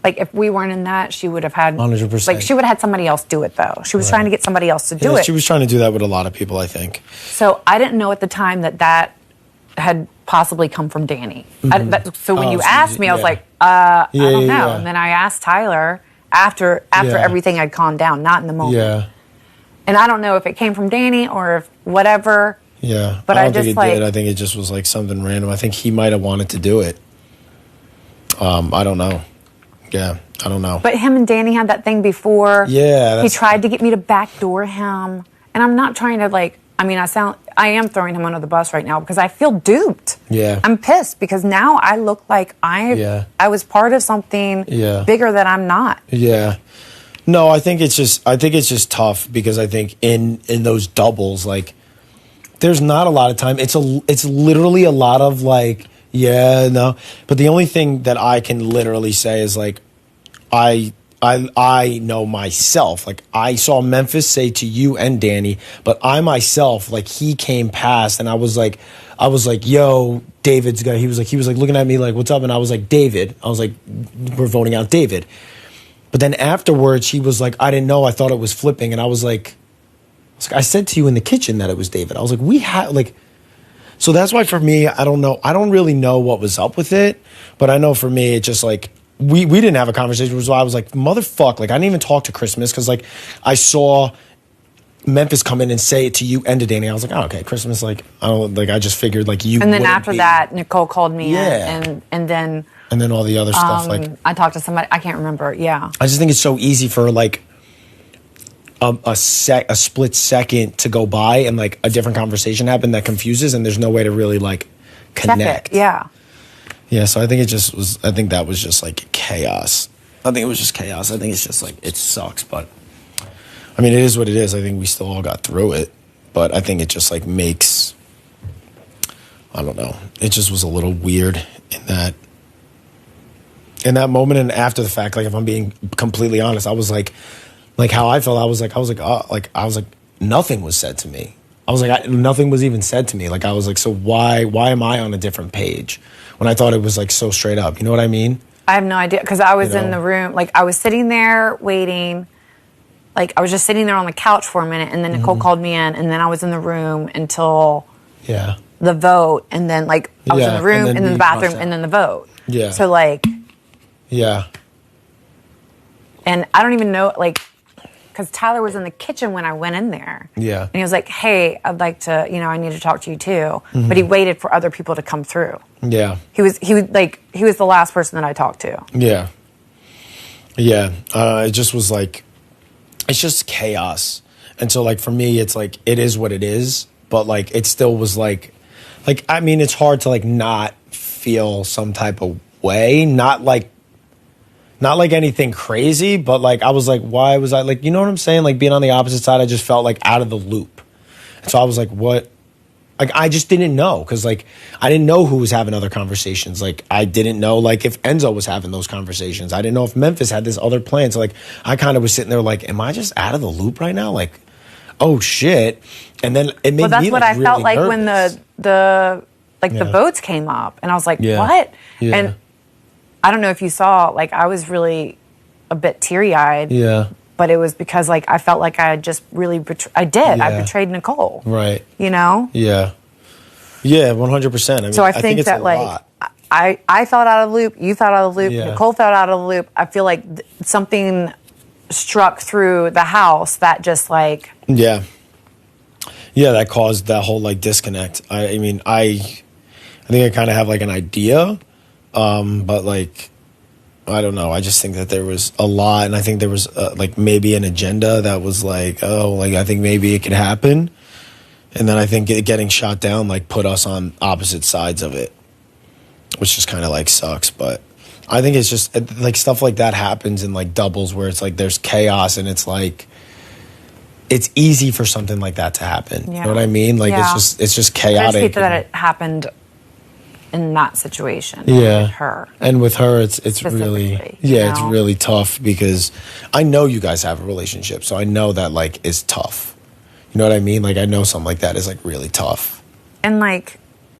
like if we weren't in that, she would have had 100%. Like she would have had somebody else do it though. She was trying to get somebody else to do it. She was trying to do that with a lot of people, I think. So I didn't know at the time that had possibly come from Danny. So when you asked me, I was like, I don't know. And then I asked Tyler after everything had calmed down, not in the moment. Yeah. And I don't know if it came from Danny or if whatever. Yeah. But I don't think it did. I think it just was like something random. I think he might have wanted to do it. I don't know. Yeah, I don't know. But him and Danny had that thing before. Yeah. He tried to get me to backdoor him. And I'm not trying to I am throwing him under the bus right now because I feel duped. Yeah. I'm pissed because now I look like I was part of something bigger that I'm not. Yeah. No, I think it's just tough because I think in those doubles, like, there's not a lot of time. It's literally a lot of like, no. But the only thing that I can literally say is like, I know myself. Like, I saw Memphis say to you and Danny, but I myself, like, he came past and I was like, yo, David's guy. He was like looking at me like, what's up? And I was like, David. I was like, we're voting out David. But then afterwards, he was like, I didn't know. I thought it was flipping. And I was like, I said to you in the kitchen that it was David. I was like, we had like, so that's why for me, I don't know. I don't really know what was up with it. But I know for me, it just like, we didn't have a conversation, which is why I was like, motherfuck. Like, I didn't even talk to Christmas because like I saw Memphis come in and say it to you and to Danny. I was like, oh, okay, Christmas. Like, I just figured like you. And then after that, Nicole called me in, and then all the other stuff. Like, I talked to somebody. I can't remember. Yeah. I just think it's so easy for like a split second to go by and like a different conversation happen that confuses, and there's no way to really like connect. Yeah. Yeah, so I think that was just like chaos. I think it was just chaos. I think it's just like, it sucks, but I mean, it is what it is. I think we still all got through it, but I think it just like makes, I don't know. It just was a little weird in that moment, and after the fact, like if I'm being completely honest, I was like how I felt. I was like nothing was said to me. I was like, nothing was even said to me. Like I was like, so why am I on a different page when I thought it was like so straight up? You know what I mean? I have no idea because I was in the room, like I was sitting there waiting. Like I was just sitting there on the couch for a minute, and then Nicole called me in, and then I was in the room until the vote, and then like I was in the room, and then the bathroom, and then the vote. Yeah. So like. Yeah. And I don't even know, like, because Tyler was in the kitchen when I went in there. Yeah. And he was like, hey, I'd like to, I need to talk to you too. But he waited for other people to come through. Yeah. He was the last person that I talked to. Yeah. Yeah. It just was like, it's just chaos. And so like for me, it's like, it is what it is. But like, it still was like, I mean, it's hard to like not feel some type of way. Not like anything crazy, but like I was like, why was I like, you know what I'm saying? Like being on the opposite side, I just felt like out of the loop. And so I was like, what? Like I just didn't know because like I didn't know who was having other conversations. Like I didn't know like if Enzo was having those conversations. I didn't know if Memphis had this other plan. So like I kind of was sitting there like, am I just out of the loop right now? Like, oh shit. And then it made me that's what I really felt like nervous. when the votes came up, and I was like, what? Yeah. And I don't know if you saw, like, I was really a bit teary-eyed. Yeah. But it was because, like, I felt like I had just really I betrayed Nicole. Right. You know? Yeah. Yeah, 100%. I mean, so I think that, like, I felt out of the loop. You felt out of the loop. Yeah. Nicole felt out of the loop. I feel like something struck through the house that just, like... Yeah. Yeah, that caused that whole, like, disconnect. I mean, I think I kind of have, like, an idea... but like, I don't know. I just think that there was a lot, and I think there was like maybe an agenda that was like, oh, like I think maybe it could happen, and then I think getting shot down like put us on opposite sides of it, which just kind of like sucks. But I think it's just like stuff like that happens in like doubles where it's like there's chaos and it's like it's easy for something like that to happen. Yeah. You know what I mean? Like it's just chaotic. I just hate that it happened in that situation. Yeah. With her. And with her, it's really, it's really tough because I know you guys have a relationship. So I know that like is tough. You know what I mean? Like I know something like that is like really tough. And like,